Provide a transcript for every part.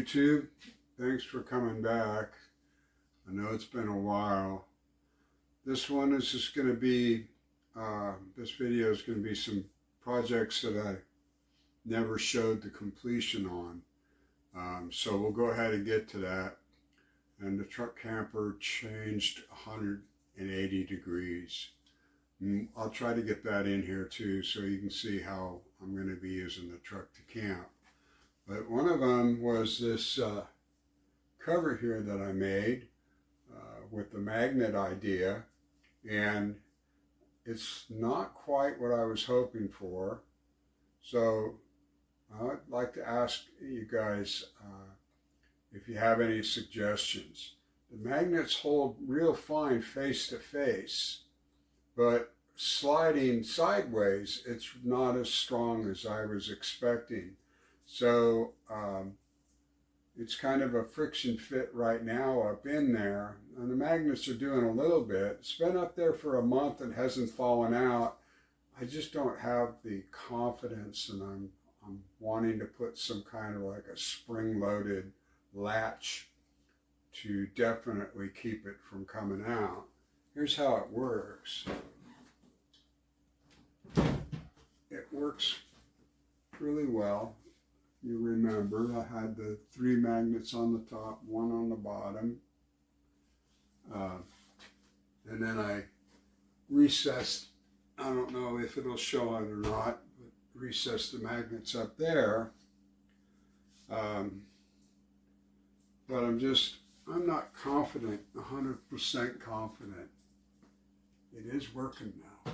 YouTube, thanks for coming back. I know it's been a while. This one is just going to be, this video is going to be some projects that I never showed the completion on. So we'll go ahead and get to that. And the truck camper changed 180 degrees. And I'll try to get that in here too so you can see how I'm going to be using the truck to camp. But one of them was this cover here that I made with the magnet idea, and it's not quite what I was hoping for. So I'd like to ask you guys if you have any suggestions. The magnets hold real fine face to face, but sliding sideways, it's not as strong as I was expecting. So it's kind of a friction fit right now up in there, and the magnets are doing a little bit. It's been up there for a month and hasn't fallen out. I just don't have the confidence, and I'm wanting to put some kind of like a spring-loaded latch to definitely keep it from coming out. Here's how it works. It works really well. You remember I had the 3 magnets on the top, 1 on the bottom, and then I recessed, I don't know if it'll show it or not, but recessed the magnets up there. But I'm not confident, 100% confident. It is working now.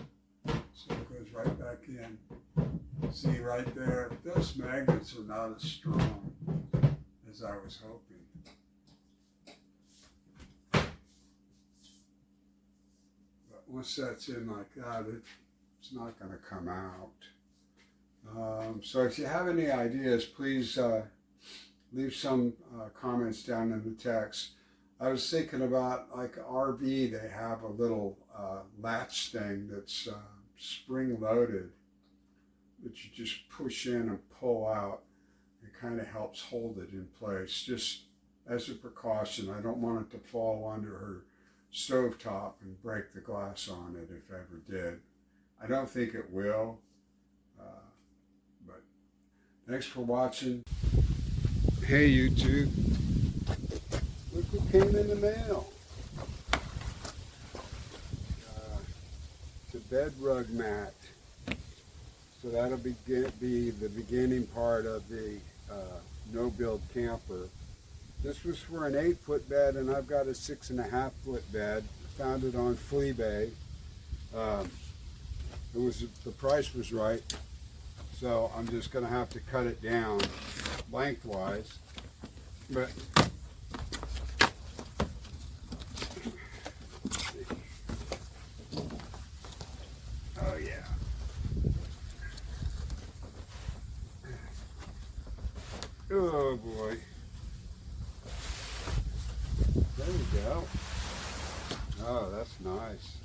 So it goes right back in. See right there, those magnets are not as strong as I was hoping. But once that's in like that, it's not going to come out. So if you have any ideas, please leave some comments down in the text. I was thinking about, like RV, they have a little latch thing that's spring-loaded that you just push in and pull out. It kind of helps hold it in place, just as a precaution. I don't want it to fall under her stovetop and break the glass on it if ever did. I don't think it will, but thanks for watching. Hey YouTube, look what came in the mail. It's a bed rug mat. So that'll be the beginning part of the no-build camper. This was for an 8-foot bed, and I've got a 6.5-foot bed. Found it on Fleabay. The price was right, so I'm just going to have to cut it down lengthwise. But oh yeah. Oh boy. There we go. Oh, that's nice.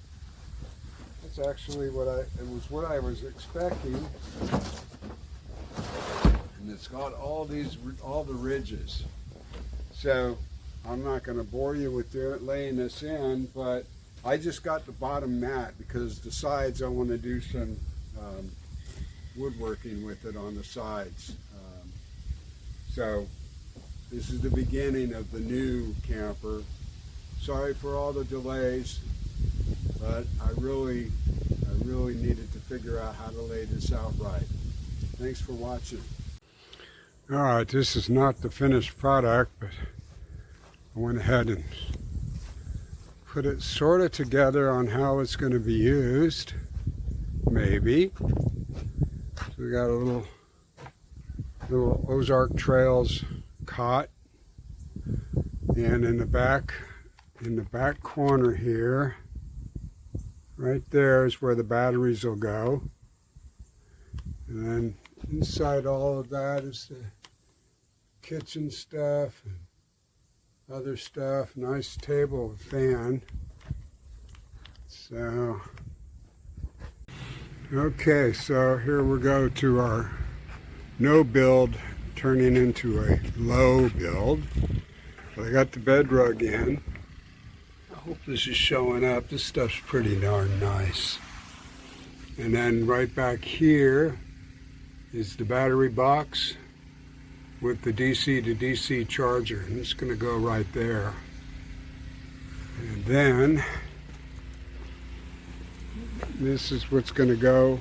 That's actually what I was expecting. And it's got all the ridges. So I'm not going to bore you with laying this in, but I just got the bottom mat because the sides I want to do some woodworking with it on the sides. So this is the beginning of the new camper. Sorry for all the delays, but I really needed to figure out how to lay this out right. Thanks for watching. All right, this is not the finished product, but I went ahead and put it sort of together on how it's going to be used, maybe. So we got a little Ozark Trails cot, and in the back corner here, right there is where the batteries will go, and then inside all of that is the kitchen stuff and other stuff. Nice table and fan. So okay, so here we go to our no build turning into a low build. But I got the bed rug in. I hope this is showing up. This stuff's pretty darn nice. And then right back here is the battery box with the DC to DC charger. And it's going to go right there. And then this is what's going to go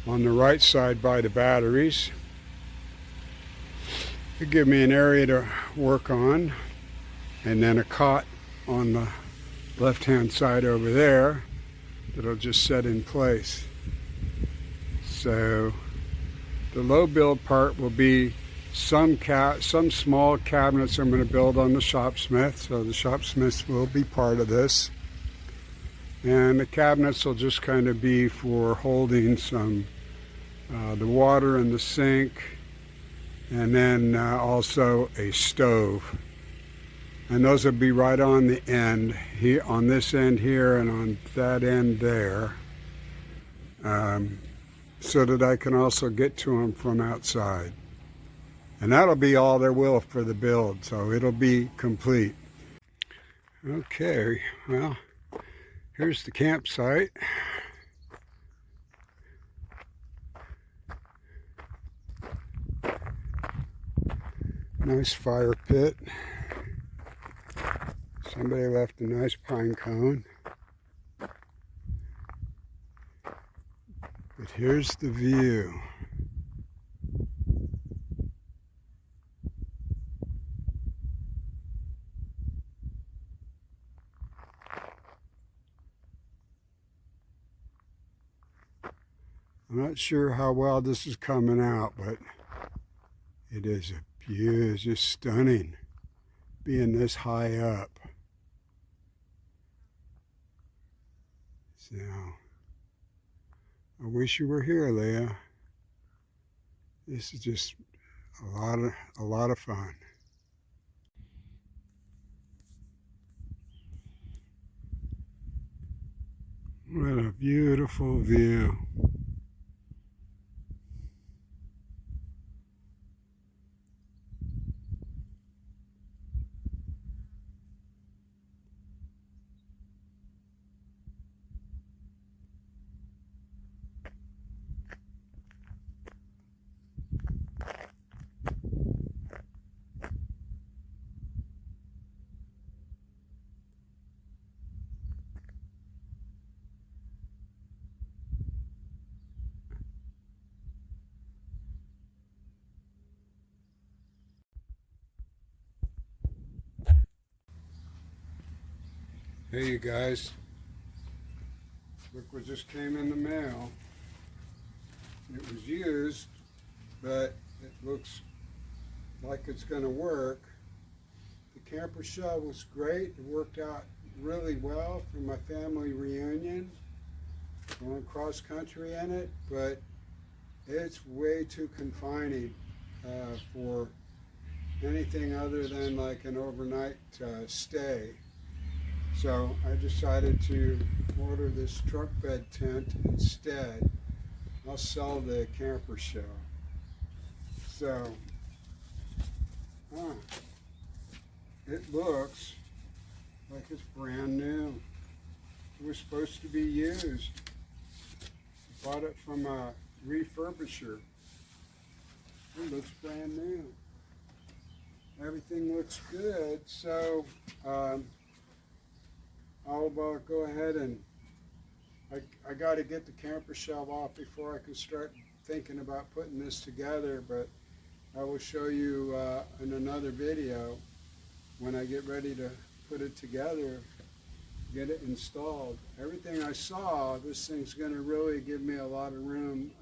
on the right side by the batteries. It'll give me an area to work on, and then a cot on the left-hand side over there that'll just set in place. So the low build part will be some small cabinets I'm going to build on the Shopsmith, so the Shopsmiths will be part of this. And the cabinets will just kind of be for holding some the water in the sink, and then also a stove. And those will be right on the end, here on this end here and on that end there, so that I can also get to them from outside. And that'll be all there will for the build, so it'll be complete. Okay, well, here's the campsite. Nice fire pit. Somebody left a nice pine cone. But here's the view. I'm not sure how well this is coming out, but it is a view. It's just stunning being this high up. So, I wish you were here, Leah. This is just a lot of fun. What a beautiful view. Hey you guys, look what just came in the mail. It was used, but it looks like it's going to work. The camper shell was great. It worked out really well for my family reunion. Going cross country in it, but it's way too confining for anything other than like an overnight stay. So I decided to order this truck bed tent instead. I'll sell the camper shell. So, it looks like it's brand new. It was supposed to be used. Bought it from a refurbisher. It looks brand new. Everything looks good, so I'll go ahead and I got to get the camper shell off before I can start thinking about putting this together, but I will show you in another video when I get ready to put it together, get it installed. Everything I saw, this thing's going to really give me a lot of room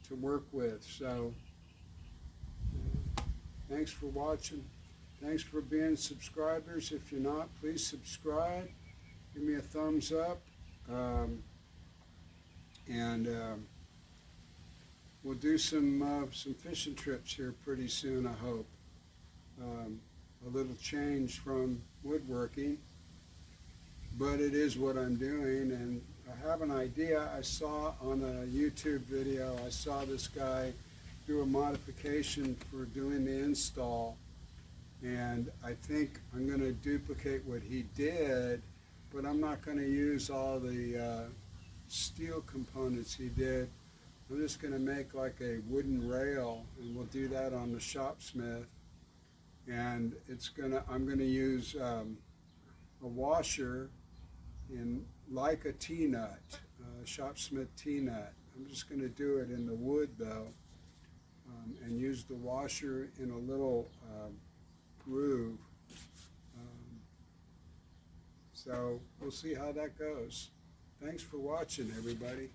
to work with. So thanks for watching. Thanks for being subscribers. If you're not, please subscribe. Give me a thumbs up. We'll do some fishing trips here pretty soon, I hope. A little change from woodworking, but it is what I'm doing, and I have an idea. I saw on a YouTube video, I saw this guy do a modification for doing the install, and I think I'm going to duplicate what he did, but I'm not going to use all the steel components he did. I'm just going to make like a wooden rail, and we'll do that on the Shopsmith. And I'm going to use a washer in like a T-nut, Shopsmith T-nut. I'm just going to do it in the wood though, and use the washer in a little groove. So we'll see how that goes. Thanks for watching, everybody.